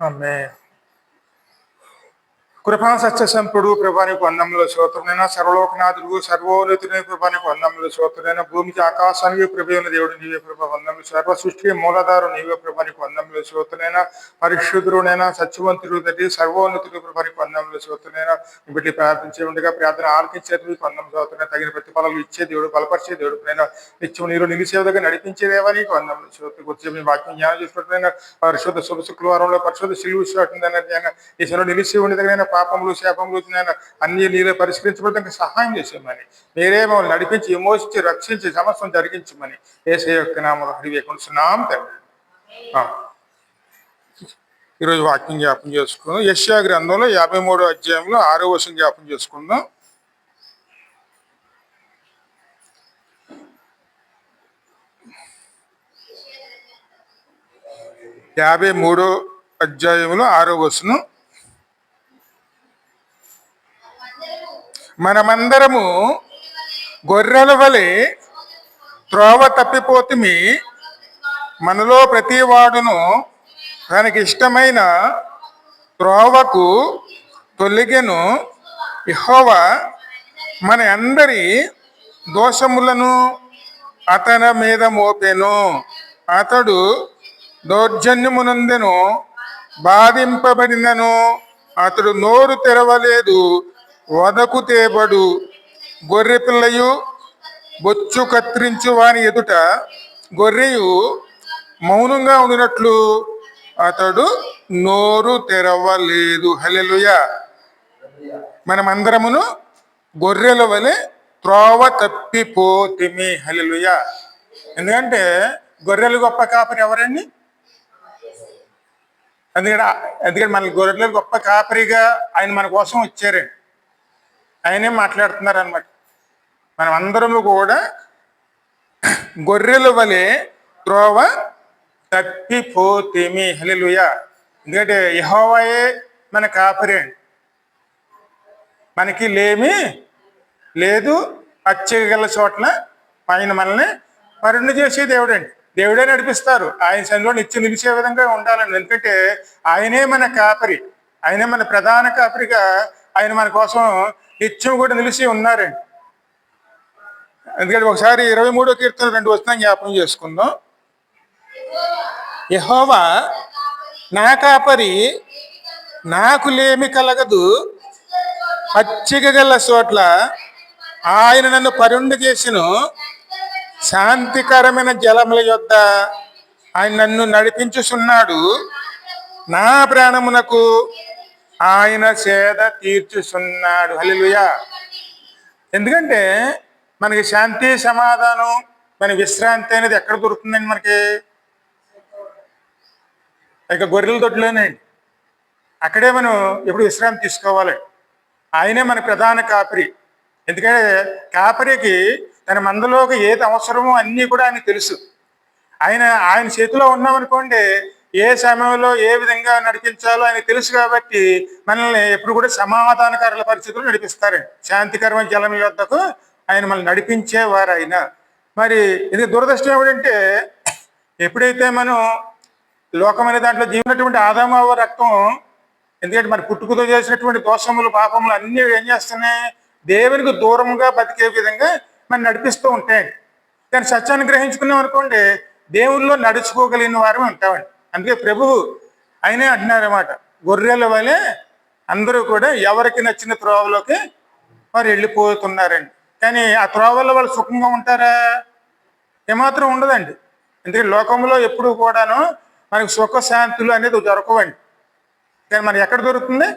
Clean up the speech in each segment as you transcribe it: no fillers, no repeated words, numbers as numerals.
ఆమేన్. కృపా సత్య సంపుడు ప్రభానికి వందముల స్తోత్రమైన సర్వలోకనాథుడు సర్వోన్నతుని ప్రభానికి వందముల స్తోత్రమైన భూమికి ఆకాశానికి ప్రభు దేవుడు నీవే ప్రభ వందములు సర్వ సృష్టి మూలధారు నీవే ప్రభానికి వందముల స్తోత్రమైన పరిశుద్ధుడునైనా సత్యవంతుడు తటి సర్వోన్నతుడు ప్రభానికి వందముల స్తోత్రమైన బిడ్డ ప్రార్థించే ఉండగా ప్రార్థన ఆలకించేది వందం స్తోత్రమైన తగిన ప్రతిఫలాలు ఇచ్చే దేవుడు బలపరిచే దేవుడు పైన నిత్యం నీరు నిలిసేవిధంగా నడిపించేదేవా నీకు వందముల స్తోత్రం గురించి మీ వాక్యం జ్ఞానం చేసుకుంటున్న పరిశుద్ధ శుభ శుక్రవారంలో పరిశుద్ధ సిలువు ఈశ్వరు నిలిచి ఉండదగిన పాపములు శాపములు అన్ని నీరే పరిష్కరించబడడానికి సహాయం చేసేమని మీరే మమ్మల్ని నడిపించి విమోచించి రక్షించి సమస్తం జరిగించమని యేసయ్య యొక్క నామములో అడిగేకుంటున్నాం తండ్రి. ఈరోజు వాక్యం జ్ఞాపం చేసుకుందాం. యెషయా గ్రంథంలో 53వ అధ్యాయంలో 6వ వచనం జ్ఞాపం చేసుకుందాం. అధ్యాయంలో 6వ వచనం. మనమందరము గొర్రెల వలె త్రోవ తప్పిపోతుమి, మనలో ప్రతి వాడును తనకి ఇష్టమైన త్రోవకు తొలగెను. యెహోవా మన అందరి దోషములను అతని మీద మోపెను, అతడు దౌర్జన్యమునందెను, బాధింపబడినను అతడు నోరు తెరవలేదు. వదకు తేబడు గొర్రె పిల్లయు బొచ్చు కత్తిరించు వాని ఎదుట గొర్రెయు మౌనంగా ఉండినట్లు అతడు నోరు తెరవలేదు. హల్లెలూయా. మనమందరమును గొర్రెల వలె త్రోవ తప్పిపోతిమి. హల్లెలూయా. ఎందుకంటే గొర్రెలు గొప్ప కాపరి ఎవరండి? అందుకని మన గొర్రెలు గొప్ప కాపరిగా ఆయన మన కోసం వచ్చారండి. ఆయనే మాట్లాడుతున్నారు అనమాట. మనం అందరము కూడా గొర్రెల వలె త్రోవ తప్పిపోతేమి. హల్లెలూయా. ఎందుకంటే యెహోవాయే మన కాపరి అండి. మనకి లేమి లేదు, అచ్చగల చోట్ల ఆయన మనల్ని మరుండి చేసే దేవుడు అండి. దేవుడే నడిపిస్తారు. ఆయన సన్నిధిలో నిత్యం నిలిచే విధంగా ఉండాలండి. ఎందుకంటే ఆయనే మన కాపరి, ఆయనే మన ప్రధాన కాపరిగా ఆయన మన కోసం నిత్యం కూడా నిలిచి ఉన్నారండి. ఎందుకంటే ఒకసారి 23వ కీర్తన 2 వచనం జ్ఞాపకం చేసుకుందాం. యెహోవా నా కాపరి, నాకు లేమి కలగదు, పచ్చిక గల చోట్ల ఆయన నన్ను పరుండి చేసిను, శాంతికరమైన జలముల యొద్ద ఆయన నన్ను నడిపించుచున్నాడు, నా ప్రాణమునకు ఆయన సేద తీర్చుచున్నాడు. హల్లెలూయా. ఎందుకంటే మనకి శాంతి సమాధానం మన విశ్రాంతి అనేది ఎక్కడ దొరుకుతుందండి? మనకి ఇక గొర్రెల దొడ్లోనండి. అక్కడే మనం ఎప్పుడు విశ్రాంతి తీసుకోవాలి. ఆయనే మన ప్రధాన కాపరి. ఎందుకంటే కాపరికి తన మందలోకి ఏది అవసరమో అన్నీ కూడా ఆయన తెలుసు. ఆయన చేతిలో ఉన్నామనుకోండి, ఏ సమయంలో ఏ విధంగా నడిపించాలో ఆయన తెలుసు. కాబట్టి మనల్ని ఎప్పుడు కూడా సమాధానకర పరిస్థితులు నడిపిస్తారండి. శాంతికరమైన జలం యొద్దకు ఆయన మనల్ని నడిపించేవారు ఆయన. మరి ఇది దురదృష్టం ఏమిటంటే, ఎప్పుడైతే మనం లోకమైన దాంట్లో జీవినటువంటి ఆదామవ్వ రక్తం, ఎందుకంటే మరి పుట్టుకతో చేసినటువంటి దోషములు పాపములు అన్నీ ఏం చేస్తున్నాయి? దేవునికి దూరంగా బతికే విధంగా మనం నడిపిస్తూ ఉంటాయండి. కానీ సత్యాన్ని గ్రహించుకున్నాం అనుకోండి, దేవుల్లో నడుచుకోగలిగిన వారు ఉంటామండి. అందుకే ప్రభువు ఆయనే అంటున్నారన్నమాట, గొర్రెల వలె అందరూ కూడా ఎవరికి నచ్చిన త్రోవలోకి వారు వెళ్ళిపోతున్నారండి. కానీ ఆ త్రోవల్లో వాళ్ళు సుఖంగా ఉంటారా? ఏమాత్రం ఉండదండి. ఎందుకంటే లోకంలో ఎప్పుడు కూడాను మనకు సుఖశాంతులు అనేది దొరకవండి. కానీ మనకి ఎక్కడ దొరుకుతుంది?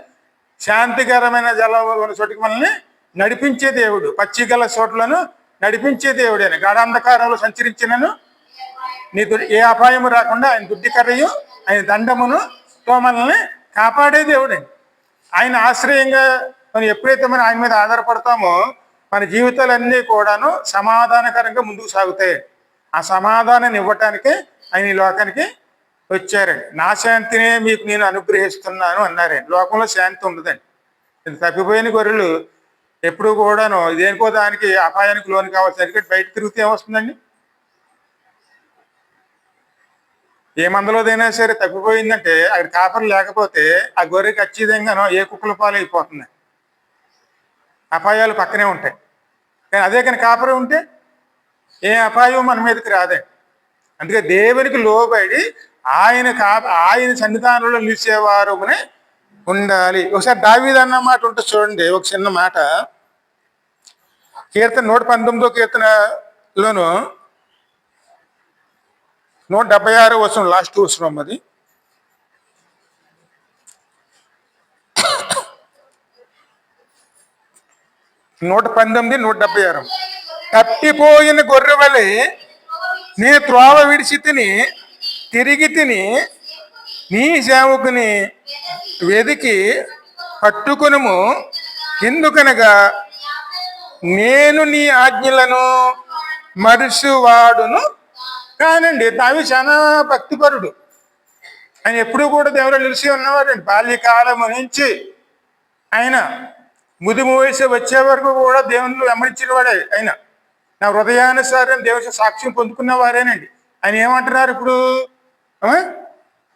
శాంతికరమైన జలం చోటికి మనల్ని నడిపించే దేవుడు, పచ్చిగల చోట్లను నడిపించే దేవుడైన గాఢాంధకారంలో సంచరించినను నీ ఏ అపాయము రాకుండా ఆయన దుడ్డికర్రయు ఆయన దండమునుతో మనల్ని కాపాడే దేవుడండి. ఆయన ఆశ్రయంగా మనం ఎప్పుడైతే మనం ఆయన మీద ఆధారపడతామో మన జీవితాలన్నీ కూడాను సమాధానకరంగా ముందుకు సాగుతాయి. ఆ సమాధానాన్ని ఇవ్వటానికి ఆయన ఈ లోకానికి వచ్చారండి. నా శాంతినే మీకు నేను అనుగ్రహిస్తున్నాను అన్నారండి. లోకంలో శాంతి ఉండదండి. ఇది తప్పిపోయిన గొర్రెలు ఎప్పుడు కూడాను దేనికో దానికి అపాయానికి లోను కావాల్సి బయట తిరిగితే ఏమొస్తుందండి? ఏ మందలోదైనా సరే తప్పిపోయిందంటే అక్కడ కాపరి లేకపోతే ఆ గొర్రె ఖచ్చితంగానో ఏ కుక్కల పాలు అయిపోతుంది. అపాయాలు పక్కనే ఉంటాయి. కానీ అదే కానీ కాపరి ఉంటే ఏ అపాయం మన మీదకి రాదండి. అందుకే దేవునికి లోబడి ఆయన సన్నిధానంలో నిలిచేవారు ఉండాలి. ఒకసారి దావీదు అన్న మాట ఉంటుంది చూడండి, ఒక చిన్న మాట. కీర్తన 119 కీర్తనలోను 176 వచనం, లాస్ట్ వచనం అది. నూట 176. తప్పిపోయిన గొర్రె వలె నీ త్రోవ విడిచి తిరిగి నీ సేవకుని వెదికి పట్టుకొనుము. ఎందుకనగా నేను నీ ఆజ్ఞలను మరుసువాడును కానండి. దావీదు చాలా భక్తిపరుడు. ఆయన ఎప్పుడూ కూడా దేవుడు నిలిచి ఉన్నవాడండి. బాల్యకాలం నుంచి ఆయన ముదుము వయసు వచ్చే వరకు కూడా దేవుళ్ళు వెంబడించిన వాడే. ఆయన నా హృదయానుసారం దేవుని సాక్ష్యం పొందుకున్న వారేనండి. ఆయన ఏమంటున్నారు ఇప్పుడు?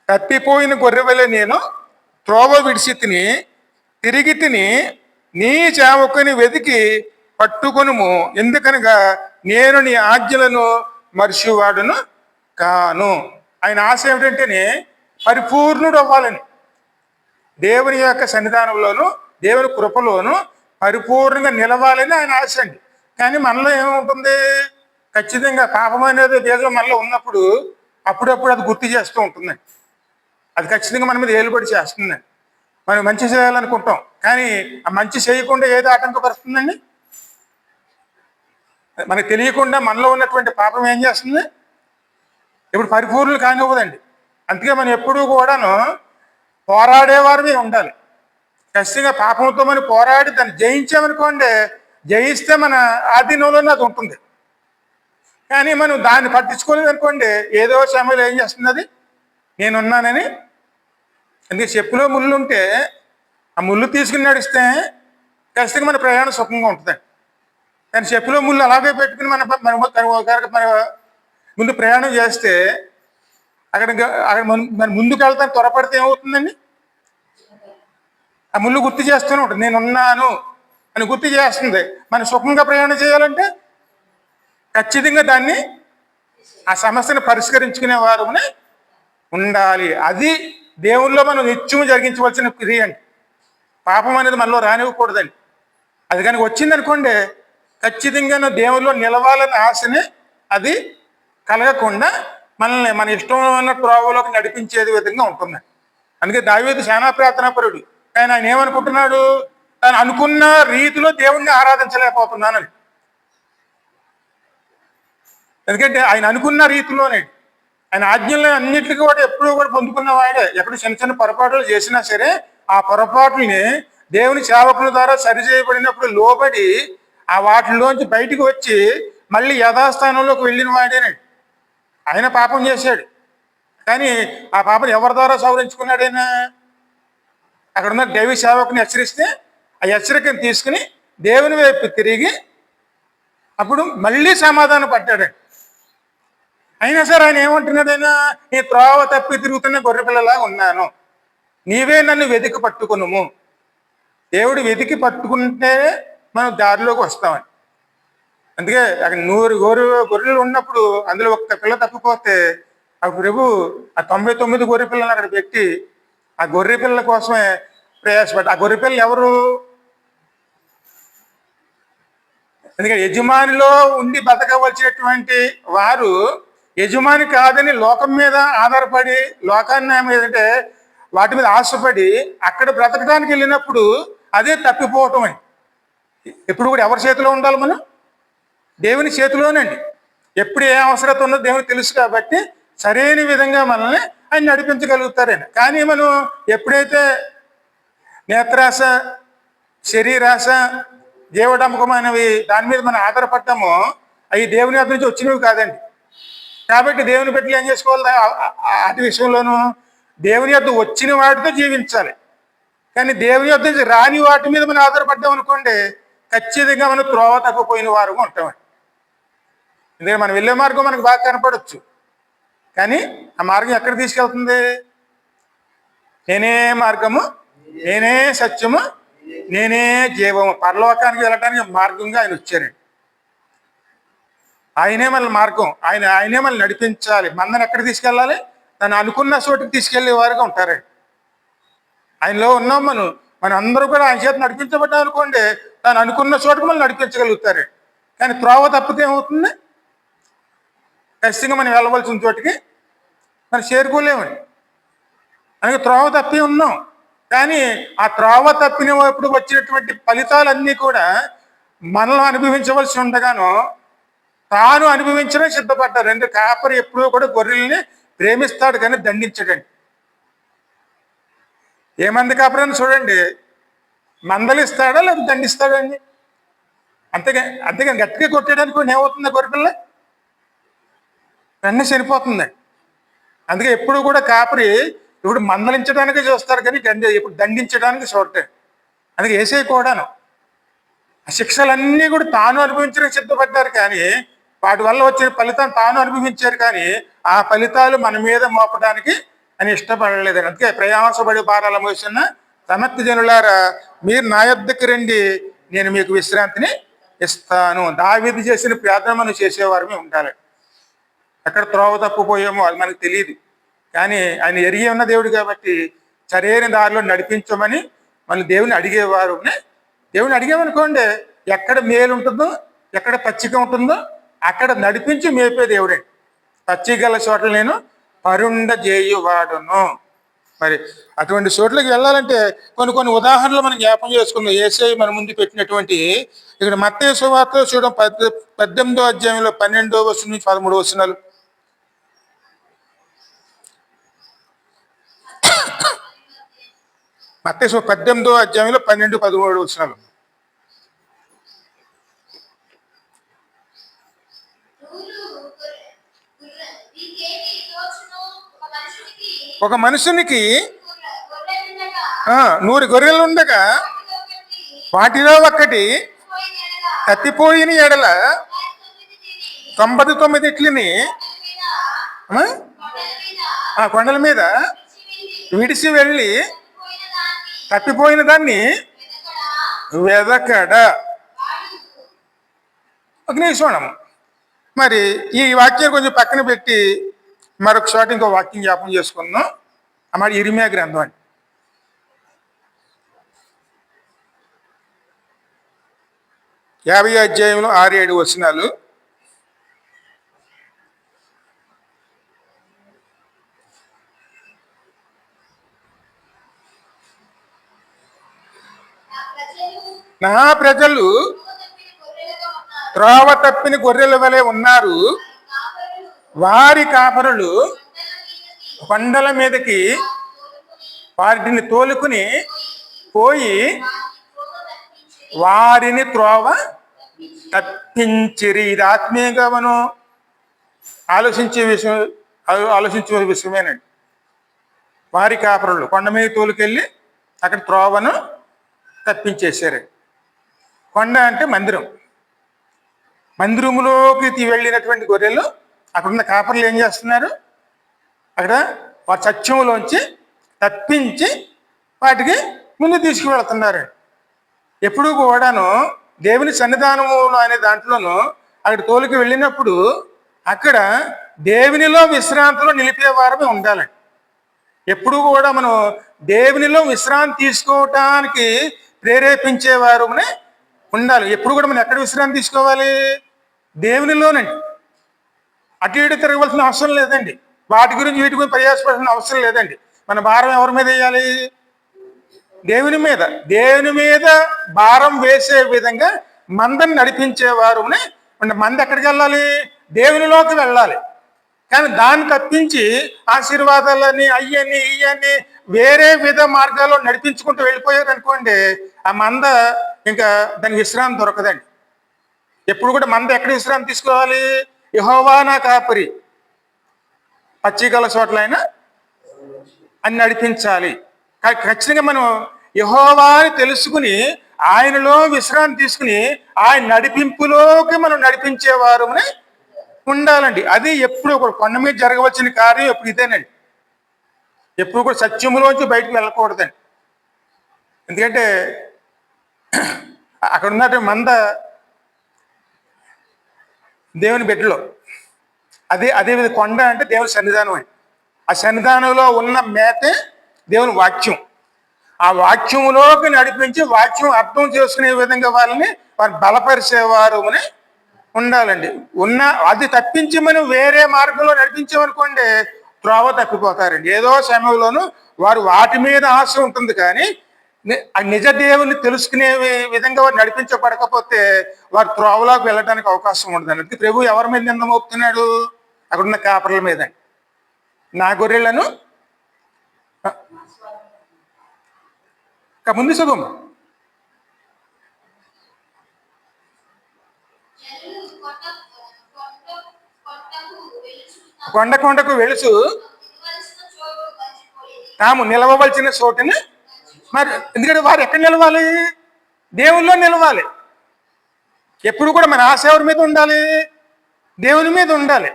తప్పిపోయిన గొర్రె వలె నేను త్రోవ విడిచి తిరిగి నీ సేవకుని వెతికి పట్టుకొనుము. ఎందుకనగా నేను నీ ఆజ్ఞలను మరిచివాడును కాను. ఆయన ఆశ ఏమిటంటేనే పరిపూర్ణుడు అవ్వాలని, దేవుని యొక్క సన్నిధానంలోను దేవుని కృపలోను పరిపూర్ణంగా నిలవాలని ఆయన ఆశ అండి. కానీ మనలో ఏముంటుంది? ఖచ్చితంగా పాపం అనేది బీజం మనలో ఉన్నప్పుడు అప్పుడప్పుడు అది గుర్తు చేస్తూ ఉంటుందండి. అది ఖచ్చితంగా మన మీద ఏలుబడి చేస్తుందండి. మనం మంచి చేయాలనుకుంటాం, కానీ ఆ మంచి చేయకుండా ఏది ఆటంకపరుస్తుందండి? మనకు తెలియకుండా మనలో ఉన్నటువంటి పాపం ఏం చేస్తుంది? ఇప్పుడు పరిపూర్ణులు కానివ్వదండి. అందుకే మనం ఎప్పుడూ కూడాను పోరాడేవారమే ఉండాలి. ఖచ్చితంగా పాపంతో మనం పోరాడి దాన్ని జయించామనుకోండి, జయిస్తే మన ఆధీనంలోనే అది ఉంటుంది. కానీ మనం దాన్ని పట్టించుకోలేదు అనుకోండి, ఏదో సమయంలో ఏం చేస్తుంది అది? నేనున్నానని. అందుకే చెప్పులో ముళ్ళు ఉంటే ఆ ముళ్ళు తీసుకుని నడిస్తే ఖచ్చితంగా మన ప్రయాణం సుఖంగా ఉంటుందండి. కానీ చెప్పులో ముళ్ళు అలాగే పెట్టుకుని మన ముందు ప్రయాణం చేస్తే అక్కడ మన ముందుకు వెళ్తాను త్వరపడితే ఏమవుతుందండి? ఆ ముళ్ళు గుర్తు చేస్తూనే ఉంటుంది, నేనున్నాను అని గుర్తు చేస్తుంది. మనం సుఖంగా ప్రయాణం చేయాలంటే ఖచ్చితంగా దాన్ని ఆ సమస్యను పరిష్కరించుకునే వారు ఉండాలి. అది దేవుల్లో మనం నిత్యము జరిగించవలసిన క్రియ అండి. పాపం అనేది మనలో రానివ్వకూడదండి. అది కనుక వచ్చిందనుకోండి, ఖచ్చితంగా దేవుల్లో నిలవాలని ఆశని అది కలగకుండా మనల్ని మన ఇష్టమైన త్రోవలోకి నడిపించేది విధంగా ఉంటుంది. అందుకే దావీదు చాలా ప్రార్థనాపరుడు. కానీ ఆయన ఏమనుకుంటున్నాడు? తాను అనుకున్న రీతిలో దేవుణ్ణి ఆరాధించలేకపోతున్నానని. ఎందుకంటే ఆయన అనుకున్న రీతిలోనే ఆయన ఆజ్ఞలు అన్నింటికి కూడా ఎప్పుడూ కూడా పొందుకున్న వాడే. ఎప్పుడు చిన్న చిన్న పొరపాట్లు చేసినా సరే ఆ పొరపాట్లని దేవుని సేవకుల ద్వారా సరిచేయబడినప్పుడు లోబడి ఆ వాటిలోంచి బయటికి వచ్చి మళ్ళీ యథాస్థానంలోకి వెళ్ళిన వాడేనండి. ఆయన పాపం చేశాడు, కానీ ఆ పాపం ఎవరి ద్వారా సవరించుకున్నాడైనా? అక్కడ ఉన్న దైవ సేవకుని హెచ్చరిస్తే ఆ హెచ్చరికను తీసుకుని దేవుని వైపు తిరిగి అప్పుడు మళ్ళీ సమాధానం పడ్డాడు. అయినా సరే ఆయన ఏమంటున్నాడైనా, నీ త్రోవ తప్పి తిరుగుతున్న గొర్రెపిల్లలాగా ఉన్నాను, నీవే నన్ను వెతికి పట్టుకునుము. దేవుడు వెతికి పట్టుకుంటే మనం దారిలోకి వస్తామని. అందుకే అక్కడ 100 గొర్రెలు ఉన్నప్పుడు అందులో ఒక్క పిల్ల తప్పిపోతే ఆ ప్రభు ఆ 99 గొర్రె పిల్లలు అక్కడ పెట్టి ఆ గొర్రె పిల్లల కోసమే ప్రయాసపడ్డ. ఆ గొర్రె పిల్లలు ఎవరు? ఎందుకంటే యజమానిలో ఉండి బతకవలసినటువంటి వారు యజమాని కాదని లోకం మీద ఆధారపడి, లోకాన్ని ఏదంటే వాటి మీద ఆశపడి అక్కడ బ్రతకడానికి వెళ్ళినప్పుడు అదే తప్పిపోవటం అని. ఎప్పుడు కూడా ఎవరి చేతిలో ఉండాలి? మనం దేవుని చేతిలోనండి. ఎప్పుడు ఏ అవసరత ఉన్నదో దేవునికి తెలుసు కాబట్టి సరైన విధంగా మనల్ని ఆయన నడిపించగలుగుతారండి. కానీ మనం ఎప్పుడైతే నేత్రాశ, శరీరాశ, జీవడంబకమైనవి దాని మీద మనం ఆధారపడ్డామో అవి దేవుని వద్ద నుంచి వచ్చినవి కాదండి. కాబట్టి దేవుని బిడ్డలు ఏం చేసుకోవాలి? అటు విషయంలోనూ దేవుని వద్ద వచ్చిన వాటితో జీవించాలి. కానీ దేవుని వద్ద నుంచి రాని వాటి మీద మనం ఆధారపడ్డాం అనుకోండి, ఖచ్చితంగా మనం త్రోవ తప్పిపోయిన వారు ఉంటామండి. ఎందుకంటే మనం వెళ్ళే మార్గం మనకు బాగా కనపడవచ్చు, కానీ ఆ మార్గం ఎక్కడ తీసుకెళ్తుంది? నేనే మార్గము, నేనే సత్యము, నేనే జీవము. పరలోకానికి వెళ్ళటానికి మార్గంగా ఆయన వచ్చారండి. ఆయనే మన మార్గం, ఆయనే మనల్ని నడిపించాలి. మందని ఎక్కడ తీసుకెళ్ళాలి? తను అనుకున్న చోటుకి తీసుకెళ్లే వారుగా ఉంటారండి. ఆయనలో ఉన్నాం మనం అందరూ కూడా ఆయన చేత నడిపించబడ్డాం అనుకోండి, తను అనుకున్న చోటుకు మనం నడిపించగలుగుతారు. కానీ త్రోవ తప్పితే ఏమవుతుంది? ఖచ్చితంగా మనం వెళ్ళవలసిన చోటికి మనం చేరుకోలేమండి. అందుకే త్రోవ తప్పి ఉన్నాం. కానీ ఆ త్రోవ తప్పినప్పుడు వచ్చినటువంటి ఫలితాలన్నీ కూడా మనలో అనుభవించవలసి ఉండగాను తాను అనుభవించడం సిద్ధపడ్డారు. ఎందుకంటే కాపరి ఎప్పుడూ కూడా గొర్రెల్ని ప్రేమిస్తాడు కానీ దండించడండి. ఏ మంది కాపరని చూడండి, మందలిస్తాడా లేదా దండిస్తాడండి? అంతేగాని గట్టిగా కొట్టడానికి కూడా ఏమవుతుంది? గొర్రెపిల్ల వెన్న చనిపోతుంది. అందుకే ఎప్పుడు కూడా కాపరి ఇప్పుడు మందలించడానికి చూస్తారు కానీ ఇప్పుడు దండించడానికి చూడటం. అందుకే ఏసై కూడాను ఆ శిక్షలన్నీ కూడా తాను అనుభవించడానికి సిద్ధపడ్డారు, కానీ వాటి వల్ల వచ్చిన ఫలితం తాను అనుభవించారు, కానీ ఆ ఫలితాలు మన మీద మోపడానికి అని ఇష్టపడలేదు. అందుకే ప్రయాసపడి భారాల మోసిన సమర్థ జనులారా, మీరు నా యొద్దకు రండి, నేను మీకు విశ్రాంతిని ఇస్తాను. దావీదు చేసిన ప్రార్థన మనం చేసేవారమే ఉండాలి. ఎక్కడ త్రోవ తప్పిపోయామో అది మనకు తెలియదు, కానీ ఆయన ఎరిగి ఉన్న దేవుడు కాబట్టి సరైన దారిలో నడిపించమని మన దేవుని అడిగేవారు. దేవుని అడిగామనుకోండి, ఎక్కడ మేలు ఉంటుందో, ఎక్కడ పచ్చిక ఉంటుందో అక్కడ నడిపించి మేపే దేవుడే. పచ్చిగల చోట్ల నేను పరుండ చేయువాడును. మరి అటువంటి చోట్లకి వెళ్ళాలంటే కొన్ని ఉదాహరణలు మనం జ్ఞాపం చేసుకుందాం. యేసయ్య మన ముందు పెట్టినటువంటి ఇక్కడ మత్తయి సువార్త చూడడం 18వ అధ్యాయంలో 12వ వచనం నుంచి 13వ వచనాలు. మత్తయి 18వ అధ్యాయంలో 12, 13 వచనాలు. ఒక మనుషునికి 100 గొర్రెలు ఉండగా వాటిలో ఒక్కటి తప్పిపోయిన ఎడల 99 కొండల మీద విడిచి వెళ్ళి తప్పిపోయిన దాన్ని వెదకడ. ఒక నిమిషం, మరి ఈ వాక్యం కొంచెం పక్కన పెట్టి మరొక చోట ఇంకో వాక్యం జ్ఞాపం చేసుకుందాం. అన్నమాట ఇర్మియా గ్రంథం అండి. యాభై అధ్యాయంలో 6-7 వచనాలు. నా ప్రజలు త్రోవ తప్పిన గొర్రెల వలె ఉన్నారు. వారి కాపరులు కొండల మీదకి వాటిని తోలుకుని పోయి వారిని త్రోవ తప్పించిరి. ఇది ఆత్మీయంగా మనం ఆలోచించే విషయమేనండి. వారి కాపరులు కొండ మీద తోలుకెళ్ళి అక్కడ త్రోవను తప్పించేశారు. కొండ అంటే మందిరం. మందిరములోకి వెళ్ళినటువంటి గొర్రెలు అక్కడున్న కాపర్లు ఏం చేస్తున్నారు? అక్కడ వారి సత్యములోంచి తప్పించి వాటికి ముందు తీసుకువెళ్తున్నారు. ఎప్పుడు కూడాను దేవుని సన్నిధానములో అనే దాంట్లోనూ అక్కడ తోలికి వెళ్ళినప్పుడు అక్కడ దేవునిలో విశ్రాంతిలో నిలిపేవారమే ఉండాలండి. ఎప్పుడు కూడా మనం దేవునిలో విశ్రాంతి తీసుకోవటానికి ప్రేరేపించేవారునే ఉండాలి. ఎప్పుడు కూడా మనం ఎక్కడ విశ్రాంతి తీసుకోవాలి? దేవునిలోనండి. అటు ఇటు తిరగవలసిన అవసరం లేదండి. వాటి గురించి వీటి గురించి ప్రయాసపడాల్సిన అవసరం లేదండి. మన భారం ఎవరి మీద వేయాలి? దేవుని మీద. దేవుని మీద భారం వేసే విధంగా మందని నడిపించేవారు. మంది ఎక్కడికి వెళ్ళాలి? దేవునిలోకి వెళ్ళాలి. కానీ దాన్ని తప్పించి ఆశీర్వాదాలని అయ్యని ఇయ్యని వేరే విధ మార్గాల్లో నడిపించుకుంటూ వెళ్ళిపోయారు అనుకోండి, ఆ మంద ఇంకా దానికి విశ్రాంతి దొరకదండి. ఎప్పుడు కూడా మంద ఎక్కడ విశ్రాంతి తీసుకోవాలి? యెహోవా నా కాపరి, పచ్చికల చోట్లైనా అని నడిపించాలి. ఖచ్చితంగా మనం యెహోవా అని తెలుసుకుని ఆయనలో విశ్రాంతి తీసుకుని ఆయన నడిపింపులోకి మనం నడిపించేవారు ఉండాలండి. అది ఎప్పుడు ఒక కొండ మీద జరగవలసిన కార్యం ఎప్పుడు ఇదేనండి. ఎప్పుడు కూడా సత్యములోంచి బయటకు వెళ్ళకూడదండి. ఎందుకంటే అక్కడ ఉన్నట్టు మంద దేవుని బిడ్డలో అదే కొండ అంటే దేవుని సన్నిధానం అండి. ఆ సన్నిధానంలో ఉన్న మేతే దేవుని వాక్యం. ఆ వాక్యంలోకి నడిపించి వాక్యం అర్థం చేసుకునే విధంగా వారిని బలపరిచేవారు అని ఉండాలండి. అది తప్పించి మనం వేరే మార్గంలో నడిపించామనుకోండి త్రోవ తప్పిపోతారండి. ఏదో సమయంలోనూ వారు వాటి మీద ఆశ ఉంటుంది, కానీ నిజ దేవుని తెలుసుకునే విధంగా వారు నడిపించబడకపోతే వారు త్రోవలోకి వెళ్ళడానికి అవకాశం ఉండదండి. ప్రభు ఎవరి మీద నింద మోపుతున్నాడు? అక్కడున్న కాపర్ల మీద. నా గొర్రెలను ముందు చదువు. కొండకు వెలుసు తాము నిలవవలసిన చోటుని మరి, ఎందుకంటే వారు ఎక్కడ నిలవాలి? దేవుల్లో నిలవాలి. ఎప్పుడు కూడా మన ఆశ ఎవరి మీద ఉండాలి? దేవుని మీద ఉండాలి.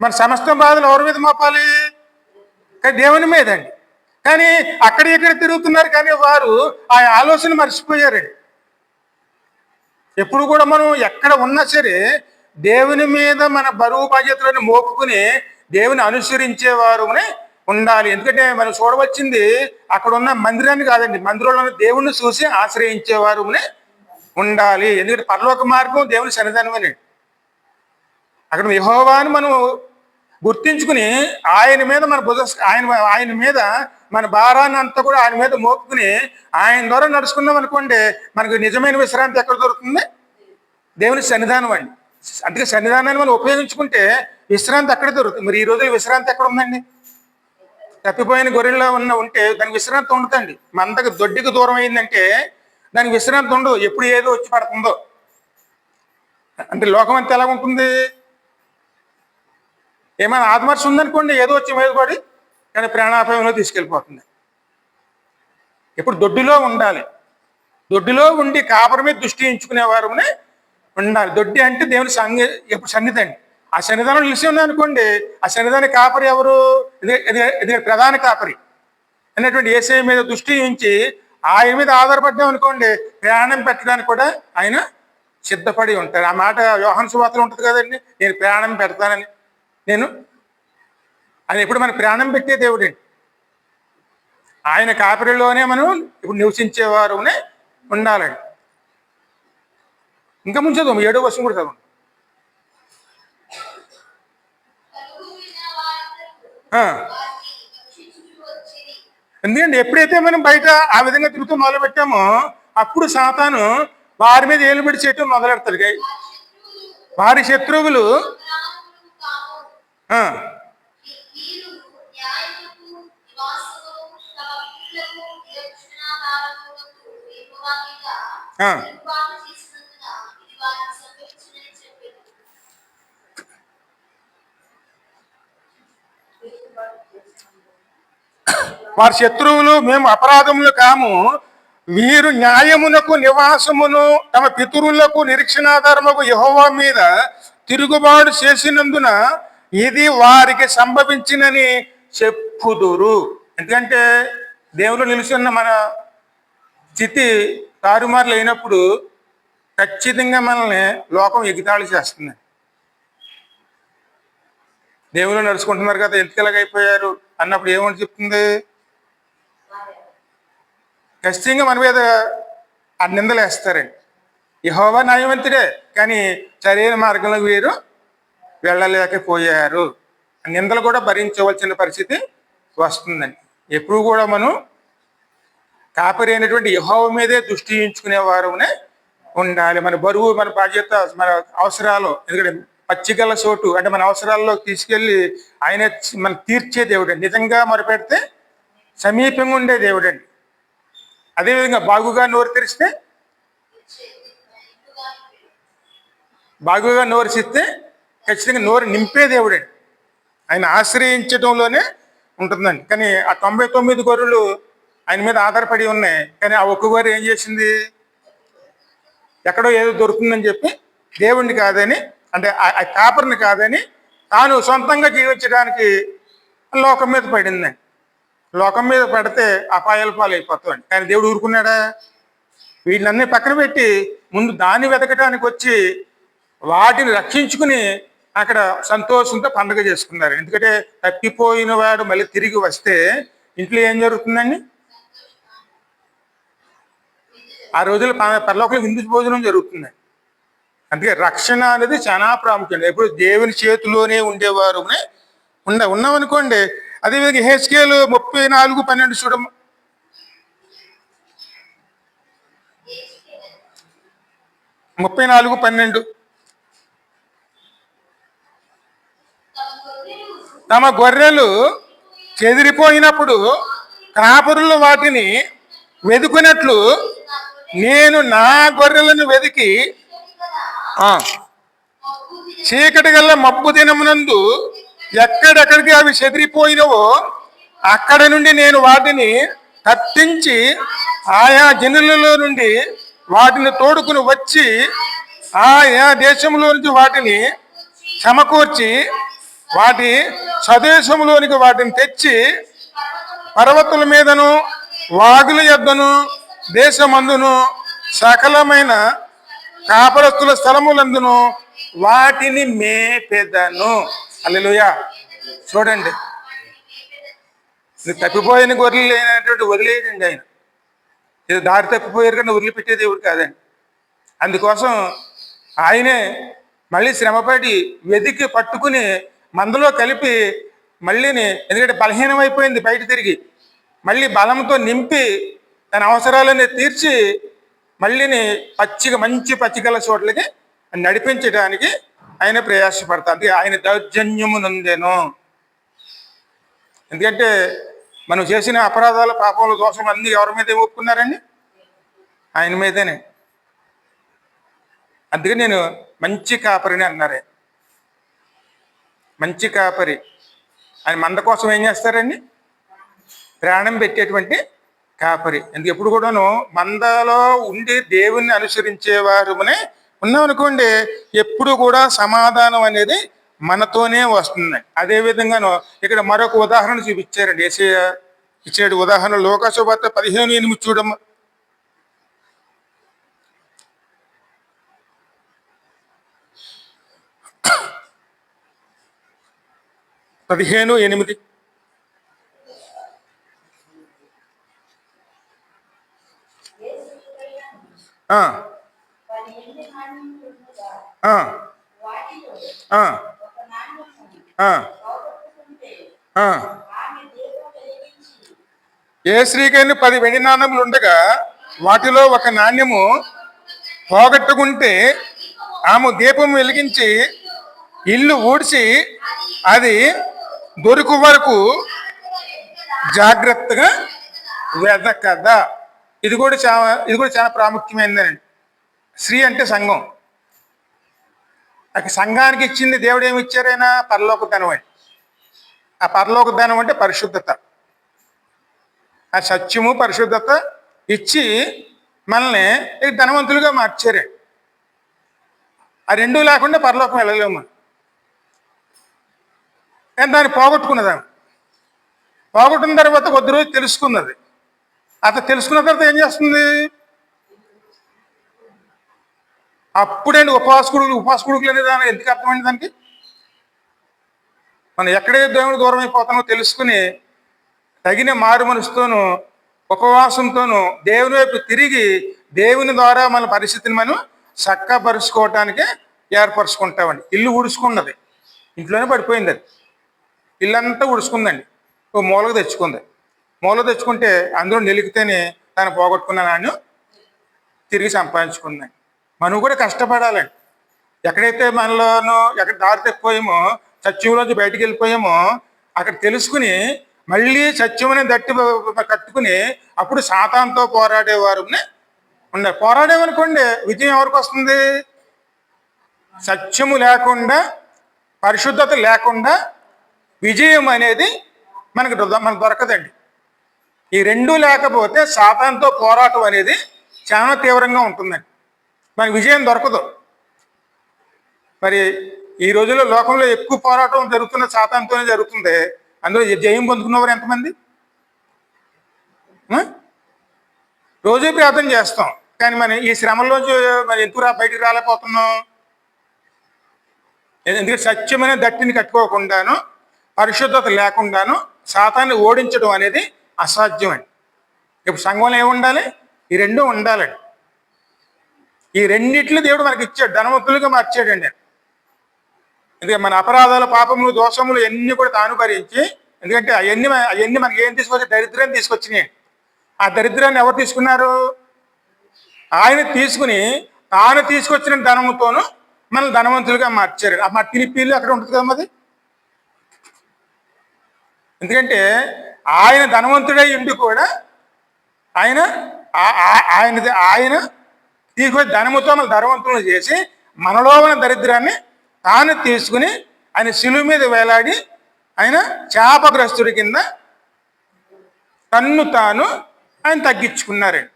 మన సమస్త బాధలు ఎవరి మీద మోపాలి? దేవుని మీద అండి. కానీ అక్కడ ఇక్కడ తిరుగుతున్నారు, కానీ వారు ఆ ఆలోచన మర్చిపోయారండి. ఎప్పుడు కూడా మనం ఎక్కడ ఉన్నా సరే దేవుని మీద మన బరువు బాధ్యతలను మోపుకుని దేవుని అనుసరించేవారు ఉండాలి. ఎందుకంటే మనం చూడవచ్చింది అక్కడ ఉన్న మందిరాన్ని కాదండి, మందిరంలో దేవుణ్ణి చూసి ఆశ్రయించేవారు ఉండాలి. ఎందుకంటే పరలోక మార్గం దేవుని సన్నిధానమేనండి. అక్కడ యెహోవాను మనం గుర్తించుకుని ఆయన మీద మన ఆయన మీద మన భారాన్ని అంతా కూడా ఆయన మీద మోపుకుని ఆయన ద్వారా నడుచుకున్నాం అనుకోండి, మనకు నిజమైన విశ్రాంతి ఎక్కడ దొరుకుతుంది? దేవుని సన్నిధానం అండి. అందుకే సన్నిధానాన్ని మనం ఉపయోగించుకుంటే విశ్రాంతి అక్కడ దొరుకుతుంది. మరి ఈ రోజు విశ్రాంతి ఎక్కడ ఉందండి? తప్పిపోయిన గొర్రెల్లో ఉంటే దానికి విశ్రాంతి ఉండదండి. మందకు దొడ్డికి దూరం అయిందంటే దానికి విశ్రాంతి ఉండదు. ఎప్పుడు ఏదో వచ్చి పడుతుందో. అంటే లోకం అంతా ఎలా ఉంటుంది? ఏమైనా ఆత్మర్శ ఉందనుకోండి, ఏదో వచ్చి మీద పడి కానీ ప్రాణాపాయంలో తీసుకెళ్ళిపోతుంది. ఇప్పుడు దొడ్డిలో ఉండాలి. దొడ్డిలో ఉండి కాపరి మీద దృష్టి ఎంచుకునేవారు ఉండాలి. దొడ్డి అంటే దేవుని ఎప్పుడు సన్నిధి అండి. ఆ సన్నిధానం నిలిచి ఉందనుకోండి, ఆ సన్నిధాన కాపరి ఎవరు? ఇది ప్రధాన కాపరి అనేటువంటి యేసయ్య మీద దృష్టి ఉంచి ఆయన మీద ఆధారపడ్డాం అనుకోండి, ప్రయాణం పెట్టడానికి కూడా ఆయన సిద్ధపడి ఉంటారు. ఆ మాట యోహాను సువార్తలో ఉంటుంది కదండి, నేను ప్రయాణం పెడతానని. ఆయన ఎప్పుడు మన ప్రాణం పెట్టే దేవుడండి. ఆయన కాపరిలోనే మనం ఇప్పుడు నివసించేవారు ఉండాలండి. ఇంకా ముందు చదువు, 7వ వచనం కూడా చదువు. ఎందుకంటే ఎప్పుడైతే మనం బయట ఆ విధంగా తిరుగుతూ మొదలు పెట్టామో అప్పుడు సాతాను వారి మీద ఏలుబడి చేయటం మొదలెడతాడు. వారి శత్రువులు వారి శత్రువులు మేము అపరాధములు కాము, వీరు న్యాయమునకు నివాసమును తమ పితరులకు నిరీక్షణాధారముకు యెహోవా మీద తిరుగుబాటు చేసినందున ఇది వారికి సంభవించినని చెప్పుదురు. ఎందుకంటే దేవుడు నిలిచిన మన స్థితి తారుమారులు అయినప్పుడు ఖచ్చితంగా మనల్ని లోకం ఎగితాళి చేస్తుంది. దేవుళ్ళు నడుచుకుంటున్నారు కదా, ఎందుకు ఎలాగైపోయారు అన్నప్పుడు ఏమని చెప్తుంది? ఖచ్చితంగా మన మీద ఆ నిందలు వేస్తారండి. యెహోవా న్యాయవంతుడే, కానీ సరైన మార్గంలో వీరు వెళ్ళలేకపోయారు. నిందలు కూడా భరించవలసిన పరిస్థితి వస్తుందండి. ఎప్పుడు కూడా మనం కాపరి అయినటువంటి యెహోవా మీదే దృష్టి ఉంచుకునేవారు ఉండాలి. మన బరువు, మన బాధ్యత, మన అవసరాలు, ఎందుకంటే పచ్చిగల చోటు అంటే మన అవసరాల్లో తీసుకెళ్ళి ఆయన మనం తీర్చే దేవుడండి. నిజంగా మొరపెడితే సమీపంగా ఉండే దేవుడండి. అదేవిధంగా బాగుగా నోరు తెరిస్తే, బాగుగా నోరు చిస్తే ఖచ్చితంగా నోరు నింపే దేవుడండి. ఆయన ఆశ్రయించడంలోనే ఉంటుందండి. కానీ ఆ 99 గొర్రెలు ఆయన మీద ఆధారపడి ఉన్నాయి, కానీ ఆ ఒక్క గొర్రె ఏం చేసింది? ఎక్కడో ఏదో దొరుకుతుందని చెప్పి దేవుణ్ణి కాదని అంటే ఆ కాపరిని కాదని తాను సొంతంగా జీవించడానికి లోకం మీద పడిందండి. లోకం మీద పడితే అపాయాల పాలు అయిపోతామండి. కానీ దేవుడు ఊరుకున్నాడా? వీళ్ళన్నీ పక్కన పెట్టి ముందు దాన్ని వెతకడానికి వచ్చి వాటిని రక్షించుకుని అక్కడ సంతోషంతో పండుగ చేసుకున్నారు. ఎందుకంటే తప్పిపోయిన వాడు మళ్ళీ తిరిగి వస్తే ఇంట్లో ఏం జరుగుతుందండి? ఆ రోజుల్లో పరలోకంలో విందు భోజనం జరుగుతుంది. అందుకే రక్షణ అనేది చాలా ప్రాముఖ్యం. ఎప్పుడు దేవుని చేతిలోనే ఉండేవారు ఉన్నామనుకోండి. అదేవిధంగా హెచ్కేలు 34:12 చూడము. ముప్పై 34:12 తమ గొర్రెలు చెదిరిపోయినప్పుడు కాపరులు వాటిని వెదుకున్నట్లు నేను నా గొర్రెలను వెతికి చీకటి గల్ల మబ్బు దినమునందు ఎక్కడెక్కడికి అవి చెదిరిపోయినవో అక్కడ నుండి నేను వాటిని తప్పించి ఆయా జనులలో నుండి వాటిని తోడుకుని వచ్చి ఆయా దేశంలో నుంచి వాటిని సమకూర్చి వాటి స్వదేశంలోనికి వాటిని తెచ్చి పర్వతుల మీదను వాగుల యొద్దను దేశమందును సకలమైన కాపరస్తుల స్థలములందును వాటిని మేపెదను. హల్లెలూయా. చూడండి, తప్పిపోయిన గొర్రెలు లేనటువంటి వదిలేయండి. ఆయన ఇది దారి తప్పిపోయారు కానీ వదిలిపెట్టే దేవుడు కాదండి. అందుకోసం ఆయనే మళ్ళీ శ్రమపడి వెతికి పట్టుకుని మందలో కలిపి మళ్ళీని, ఎందుకంటే బలహీనం అయిపోయింది బయట తిరిగి, మళ్ళీ బలంతో నింపి తన అవసరాలన్నీ తీర్చి మళ్ళీని మంచి పచ్చిగల చోట్లకి నడిపించడానికి ఆయన ప్రయాసపడతాడు. ఆయన దౌర్జన్యము నందేను. ఎందుకంటే మనం చేసిన అపరాధాల పాపముల దోషం అన్ని ఎవరి మీద ఒప్పుకున్నారండి? ఆయన మీదనే. అందుకే నేను మంచి కాపరిని అన్నారే. మంచి కాపరి ఆయన మంద కోసం ఏం చేస్తారండి? ప్రాణం పెట్టేటువంటి కాపరి. ఎందుకు ఎప్పుడు కూడాను మందలో ఉండి దేవుణ్ణి అనుసరించేవారునే ఉన్నామనుకోండి, ఎప్పుడు కూడా సమాధానం అనేది మనతోనే వస్తుంది. అదే విధంగాను ఇక్కడ మరొక ఉదాహరణ చూపించారండి. యేసయ్య ఇచ్చిన ఉదాహరణ లోకాసువార్త 15:8 చూడమ్మ. 15:8. ఏ స్త్రీకైనా 10 వెండి నాణ్యములు ఉండగా వాటిలో ఒక నాణ్యము పోగొట్టుకుంటే ఆమె దీపం వెలిగించి ఇల్లు ఊడ్చి అది దొరుకు వరకు జాగ్రత్తగా వెదకదా. ఇది కూడా చాలా ప్రాముఖ్యమైనదండి. స్త్రీ అంటే సంఘం. సంఘానికి ఇచ్చింది దేవుడు ఏమి ఇచ్చారైనా? పరలోక ధనం అండి. ఆ పరలోక ధనం అంటే పరిశుద్ధత, ఆ సత్యము పరిశుద్ధత ఇచ్చి మనల్ని ధనవంతులుగా మార్చారు. ఆ రెండూ లేకుండా పరలోకం వెళ్ళలేము. కానీ దాన్ని పోగొట్టుకున్నదాం. పోగొట్టిన తర్వాత కొద్ది రోజు తెలుసుకున్నది. అతను తెలుసుకున్న తర్వాత ఏం చేస్తుంది? అప్పుడేంటి ఉపాసకుడుకులు అనే దాని ఎందుకు అర్థమైంది దానికి? మనం ఎక్కడైతే దేవుడు దూరం అయిపోతామో తెలుసుకుని తగిన మారు మనసుతోనూ ఉపవాసంతోనూ దేవుని వైపు తిరిగి దేవుని ద్వారా మన పరిస్థితిని మనం చక్కపరుచుకోవటానికి ఏర్పరచుకుంటామండి. ఇల్లు ఊడుచుకున్నది, ఇంట్లోనే పడిపోయింది. అది ఇల్లంతా ఊడుచుకుందండి. ఓ మూలకు తెచ్చుకుంది. మూల తెచ్చుకుంటే అందులో నిలిగితేనే తను పోగొట్టుకున్న నాణ్యం తిరిగి సంపాదించుకుందండి. మనం కూడా కష్టపడాలండి. ఎక్కడైతే మనలోనూ ఎక్కడ దారి తప్పిపోయామో, సత్యంలోంచి బయటికి వెళ్ళిపోయామో అక్కడ తెలుసుకుని మళ్ళీ సత్యమనే దట్టి కట్టుకుని అప్పుడు సాతానుతో పోరాడేవారు ఉన్నారు. పోరాడేమనుకోండి, విజయం ఎవరికి వస్తుంది? సత్యము లేకుండా, పరిశుద్ధత లేకుండా విజయం అనేది మనకు దొరకదండి. ఈ రెండూ లేకపోతే సాతానుతో పోరాటం అనేది చాలా తీవ్రంగా ఉంటుందండి. మనకి విజయం దొరకదు. మరి ఈ రోజుల్లో లోకంలో ఎక్కువ పోరాటం జరుగుతున్న సాతానుతోనే జరుగుతుంది. అందులో జయం పొందుకున్నవారు ఎంతమంది? రోజు ప్రార్థన చేస్తాం, కానీ మన ఈ శ్రమల్లోంచి మరి ఎందుకు బయటికి రాలేకపోతున్నాం? ఎందుకంటే సత్యమైన దట్టిని కట్టుకోకుండాను, పరిశుద్ధత లేకుండాను సాతాన్ని ఓడించడం అనేది అసాధ్యమండి. ఇప్పుడు సంఘంలో ఏముండాలి? ఈ రెండు ఉండాలండి. ఈ రెండిట్లు దేవుడు మనకి ఇచ్చాడు, ధనవంతులుగా మార్చాడండి. ఎందుకంటే మన అపరాధాలు, పాపములు, దోషములు ఎన్ని కూడా తాను భరించి, ఎందుకంటే అవన్నీ మనకి ఏం తీసుకొచ్చి? దరిద్రాన్ని తీసుకొచ్చినాయి. ఆ దరిద్రాన్ని ఎవరు తీసుకున్నారు? ఆయన తీసుకుని తాను తీసుకొచ్చిన ధనముతోనూ మనల్ని ధనవంతులుగా మార్చారు. ఆ మట్టిని పీళ్ళు అక్కడ ఉంటుంది కదా మరి. ఎందుకంటే ఆయన ధనవంతుడై ఉండి కూడా ఆయన ఆయన తీసుకొచ్చి ధనముతో మన ధనవంతులను చేసి మనలో ఉన్న దరిద్రాన్ని తాను తీసుకుని ఆయన శిలువ మీద వేలాడి ఆయన శాపగ్రస్తుడి కింద తన్ను తాను ఆయన తగ్గించుకున్నారండి.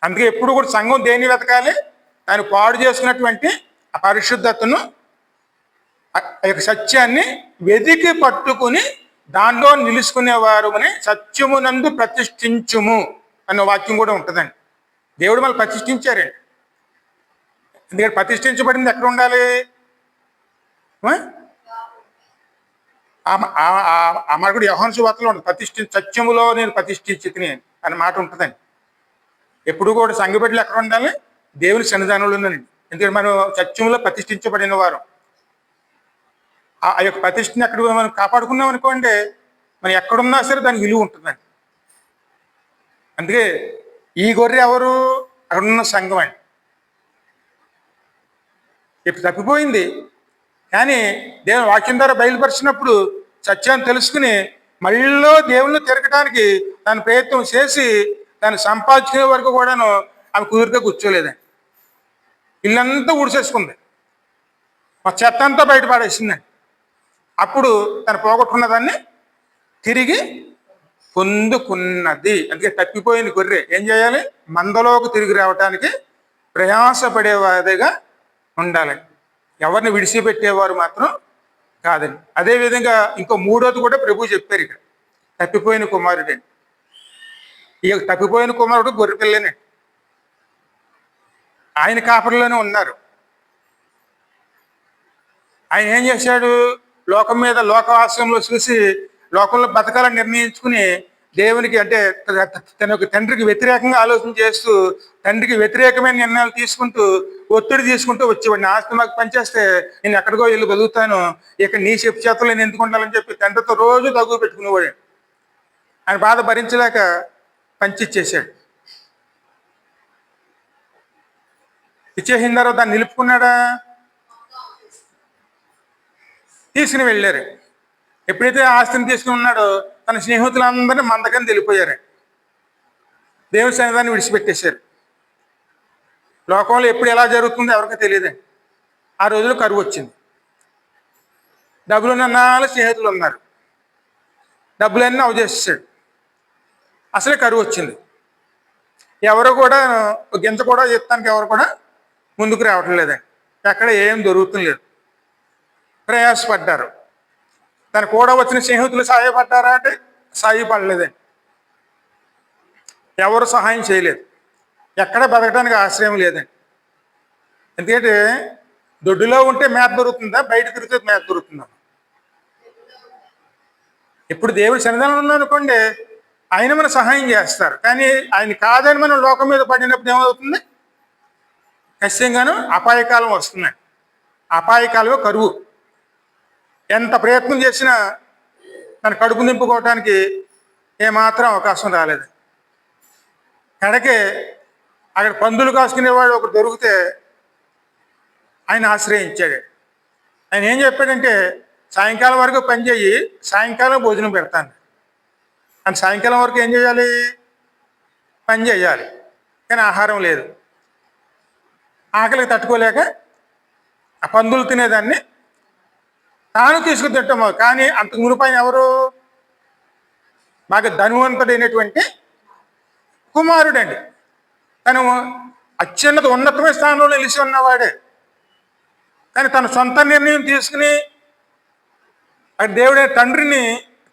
అందుకే ఎప్పుడు కూడా సంఘం దేన్ని వెతకాలి? ఆయన పాడు చేసుకున్నటువంటి ఆ పరిశుద్ధతను, ఆ యొక్క సత్యాన్ని వెతికి పట్టుకుని దాంట్లో నిలుచుకునేవారు అని సత్యమునందు ప్రతిష్ఠించుము అన్న వాక్యం కూడా ఉంటుందండి. దేవుడు మళ్ళీ ప్రతిష్ఠించారండి. ఎందుకంటే ప్రతిష్ఠించబడింది ఎక్కడ ఉండాలి? ఆ మాట కూడా యోహాను సువార్తలో ఉంటుంది. సత్యములో నేను ప్రతిష్ఠించితిని అనే మాట ఉంటుందండి. ఎప్పుడు కూడా సంఘ బిడ్డలు ఎక్కడ ఉండాలి? దేవుని సన్నిధానంలో ఉందండి. ఎందుకంటే మనం సత్యంలో ప్రతిష్ఠించబడిన వారు. ఆ యొక్క ప్రతిష్టని అక్కడ మనం కాపాడుకున్నాం అనుకోండి, మనం ఎక్కడున్నా సరే దానికి విలువ ఉంటుందండి. అందుకే ఈ గొర్రె ఎవరు? అక్కడున్న సంఘం అండి. ఇప్పుడు తప్పిపోయింది, కానీ దేవుని వాక్యం ద్వారా బయలుపరిచినప్పుడు సత్యాన్ని తెలుసుకుని మళ్ళీ దేవుళ్ళు తిరగటానికి తన ప్రయత్నం చేసి దాన్ని సంపాదించుకునే వరకు కూడాను ఆమె కుదిరితే కూర్చోలేదండి. ఇల్లంతా ఊడిసేసుకుంది, మా చెత్త అంతా బయటపడేసిందండి. అప్పుడు తను పోగొట్టుకున్న దాన్ని తిరిగి పొందుకున్నది. అందుకే తప్పిపోయిన గొర్రె ఏం చేయాలి? మందలోకి తిరిగి రావటానికి ప్రయాసపడేవాదిగా ఉండాలి, ఎవరిని విడిచిపెట్టేవారు మాత్రం కాదండి. అదేవిధంగా ఇంకో మూడోది కూడా ప్రభు చెప్పారు ఇక్కడ, తప్పిపోయిన కుమారుడండి. ఈ తప్పిపోయిన కుమారుడు గొర్రె పిల్లనే, ఆయన కాపరిలోనే ఉన్నారు. ఆయన ఏం చేశాడు? లోకం మీద లోకవాస్యంలో చూసి లోకంలో బతకాలని నిర్ణయించుకుని దేవునికి అంటే తన యొక్క తండ్రికి వ్యతిరేకంగా ఆలోచన చేస్తూ తండ్రికి వ్యతిరేకమైన నిర్ణయాలు తీసుకుంటూ ఒత్తిడి తీసుకుంటూ వచ్చేవాడిని. ఆస్తి మాకు పనిచేస్తే నేను ఎక్కడికో వెళ్ళి బతుకుతాను, ఇక్కడ నీ చెప్పు చేతలు నేను ఎందుకు ఉండాలని చెప్పి తండ్రితో రోజు తగ్గు పెట్టుకునేవాడు. ఆయన బాధ భరించలేక పంచిచ్చేసాడు. ఇచ్చేసిన తర్వాత దాన్ని నిలుపుకున్నాడా? తీసుకుని వెళ్ళారు. ఎప్పుడైతే ఆస్తిని తీసుకుని ఉన్నాడో తన స్నేహితులందరినీ మందకని వెళ్ళిపోయారు, దేవుని సన్నిధాన్ని విడిచిపెట్టేశారు. లోకంలో ఎప్పుడు ఎలా జరుగుతుందో ఎవరికీ తెలియదండి. ఆ రోజులో కరువు వచ్చింది. డబ్బులున్న నాలుగు స్నేహితులు ఉన్నారు, డబ్బులన్నీ అవజేసేసాడు. అసలే కరువు వచ్చింది. ఎవరు కూడా గింజ కూడా ఇస్తానికి ఎవరు కూడా ముందుకు రావటం లేదండి. ఎక్కడ ఏం దొరుకుతుంది లేదు. ప్రయాసపడ్డారు. తన కూడా వచ్చిన స్నేహితులు సహాయపడ్డారా అంటే సహాయపడలేదండి. ఎవరు సహాయం చేయలేదు. ఎక్కడ బతకడానికి ఆశ్రయం లేదండి. ఎందుకంటే దొడ్డులో ఉంటే మేత దొరుకుతుందా, బయట తిరిగితే మేత దొరుకుతుందా? ఇప్పుడు దేవుడి సన్నిధానం ఉందనుకోండి, ఆయన మన సహాయం చేస్తారు. కానీ ఆయన కాదని మనం లోకం మీద పడినప్పుడు ఏమవుతుంది? ఖచ్చితంగాను అపాయకాలం వస్తున్నాయి. అపాయకాలంలో కరువు. ఎంత ప్రయత్నం చేసినా తన కడుపు నింపుకోవటానికి ఏమాత్రం అవకాశం రాలేదు. కడకే అక్కడ పందులు కాసుకునేవాడు ఒకటి దొరికితే ఆయన ఆశ్రయించాడు. ఆయన ఏం చెప్పాడంటే, సాయంకాలం వరకు పని చేయి, సాయంకాలం భోజనం పెడతాను అని. సాయంకాలం వరకు ఏం చేయాలి? పని చేయాలి, కానీ ఆహారం లేదు. ఆకలికి తట్టుకోలేక ఆ పందులు తినేదాన్ని తాను తీసుకుని తింటాము. కానీ అంతకు మునిపైన ఎవరు? బాగా ధనవంతుడైనటువంటి కుమారుడండి. తను అత్యున్నత ఉన్నతమైన స్థానంలో నిలిచి ఉన్నవాడే. కానీ తన సొంత నిర్ణయం తీసుకుని దేవుడే తండ్రిని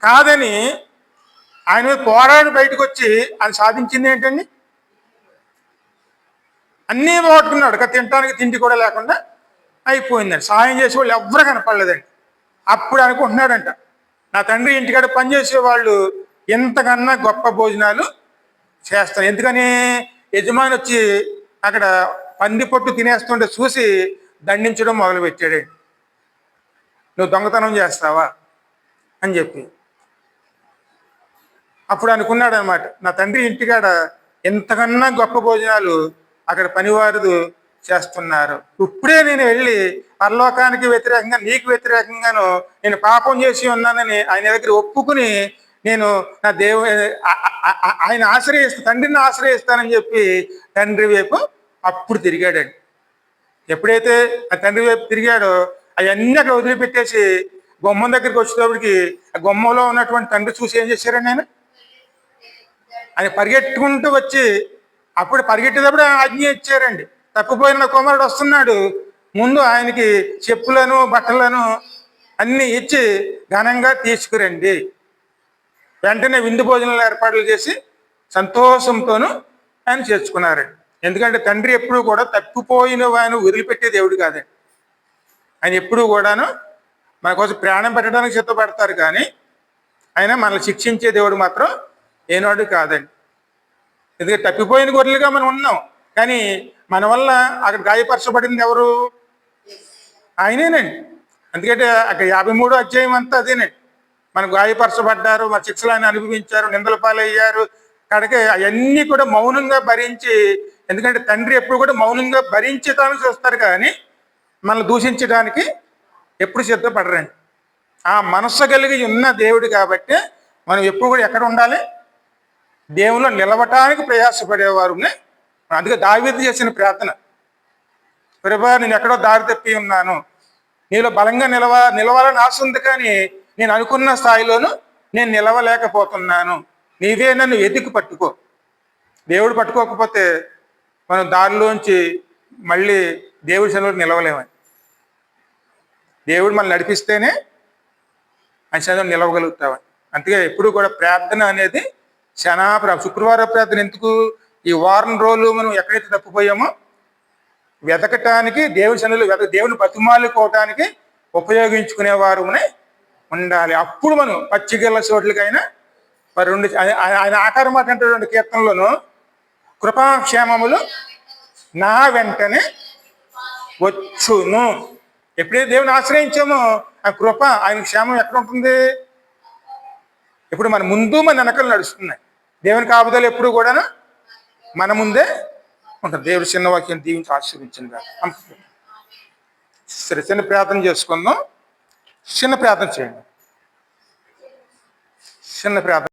కాదని ఆయన మీద పోరాడి బయటకు వచ్చి ఆయన సాధించింది ఏంటండి? అన్నీ పోగొట్టుకున్నాడు. తినడానికి తిండి కూడా లేకుండా అయిపోయిందండి. సాయం చేసే వాళ్ళు ఎవ్వరు కనపడలేదండి. అప్పుడు అనుకుంటున్నాడంట, నా తండ్రి ఇంటికాడ పనిచేసే వాళ్ళు ఎంతకన్నా గొప్ప భోజనాలు చేస్తారు. ఎందుకని యజమాని వచ్చి అక్కడ పంది పొట్టు తినేస్తుంటే చూసి దండించడం మొదలుపెట్టాడండి. నువ్వు దొంగతనం చేస్తావా అని చెప్పి. అప్పుడు అనుకున్నాడు అనమాట, నా తండ్రి ఇంటికాడ ఎంతకన్నా గొప్ప భోజనాలు అక్కడ పనివారు చేస్తున్నారు. ఇప్పుడే నేను వెళ్ళి పరలోకానికి వ్యతిరేకంగా నీకు వ్యతిరేకంగాను నేను పాపం చేసి ఉన్నానని ఆయన దగ్గర ఒప్పుకుని నేను నా ఆయన తండ్రిని ఆశ్రయిస్తానని చెప్పి తండ్రి వైపు అప్పుడు తిరిగాడండి. ఎప్పుడైతే ఆ తండ్రి వైపు తిరిగాడో అవన్నీ అక్కడ వదిలిపెట్టేసి గుమ్మం దగ్గరికి వచ్చేటప్పటికి ఆ గుమ్మంలో ఉన్నటువంటి తండ్రి చూసి ఏం చేశారండి, ఆయన పరిగెట్టుకుంటూ వచ్చి అప్పుడు పరిగెట్టేటప్పుడు ఆజ్ఞ ఇచ్చారండి. తప్పిపోయిన కుమారుడు వస్తున్నాడు, ముందు ఆయనకి చెప్పులను బట్టలను అన్నీ ఇచ్చి ఘనంగా తీసుకురండి. వెంటనే విందు భోజనాలు ఏర్పాట్లు చేసి సంతోషంతోనూ ఆయన చేర్చుకున్నారండి. ఎందుకంటే తండ్రి ఎప్పుడు కూడా తప్పిపోయిన వాడిని వదిలిపెట్టే దేవుడు కాదండి. ఆయన ఎప్పుడు కూడాను మన కోసం ప్రాణం పెట్టడానికి సిద్ధపడతారు, కానీ ఆయన మనల్ని శిక్షించే దేవుడు మాత్రం ఏనాడు కాదండి. ఎందుకంటే తప్పిపోయిన గొర్రెలుగా మనం ఉన్నాం, కానీ మన వల్ల అక్కడ గాయపరచబడింది ఎవరు? ఆయనేనండి. ఎందుకంటే అక్కడ 53వ అధ్యాయం అంతా అదేనండి. మనకు గాయపరచబడ్డారు, మన శిక్షలు ఆయన అనుభవించారు, నిందల పాలయ్యారు. కనుక అవన్నీ కూడా మౌనంగా భరించి, ఎందుకంటే తండ్రి ఎప్పుడు కూడా మౌనంగా భరించడానికి చూస్తారు, కానీ మనల్ని దూషించడానికి ఎప్పుడు సిద్ధపడరండి. ఆ మనస్సు కలిగి ఉన్న దేవుడు కాబట్టి మనం ఎప్పుడు కూడా ఎక్కడ ఉండాలి? దేవునిలో నిలవటానికి ప్రయాసపడేవారు. అందుకే దావీదు చేసిన ప్రార్థన, ప్రభువా నేను ఎక్కడో దారి తప్పి ఉన్నాను, నీలో బలంగా నిలవాలని ఆశ ఉంది, కానీ నేను అనుకున్న స్థాయిలోనూ నేను నిలవలేకపోతున్నాను, నీవే నన్ను ఎదికి పట్టుకో. దేవుడు పట్టుకోకపోతే మనం దారిలోంచి మళ్ళీ దేవుడి సన్నిధిలో నిలవలేమని. దేవుడు మనల్ని నడిపిస్తేనే ఆయన సన్నిధిలో నిలవగలుగుతామని. అందుకే ఎప్పుడు కూడా ప్రార్థన అనేది శుక్రవారం ప్రార్థన ఎందుకు? ఈ వారం రోజులు మనం ఎక్కడైతే తప్పిపోయామో వెతకటానికి, దేవుడి సన్నిధిలో దేవుని బతిమాలుకోవటానికి ఉపయోగించుకునేవారు ఉండాలి. అప్పుడు మనం పచ్చిగల్ల చోట్లకైనా మరి ఆయన ఆకారం మాట అంటే కీర్తనలోను, కృపాక్షేమములు నా వెంటనే వచ్చును. ఎప్పుడైతే దేవుని ఆశ్రయించామో ఆ కృప, ఆయన క్షేమం ఎక్కడ ఉంటుంది? ఇప్పుడు మన ముందు మన వెనకలు నడుస్తున్నాయి. దేవుని కాపుదలు ఎప్పుడు కూడా మన ముందే ఉంటుంది. దేవుడు చిన్న వాక్యం దీవించి ఆశీర్వదించింది. సరే, చిన్న ప్రార్థన చేసుకుందాం. చిన్న ప్రార్థన చేయండి. చిన్న ప్రార్థన.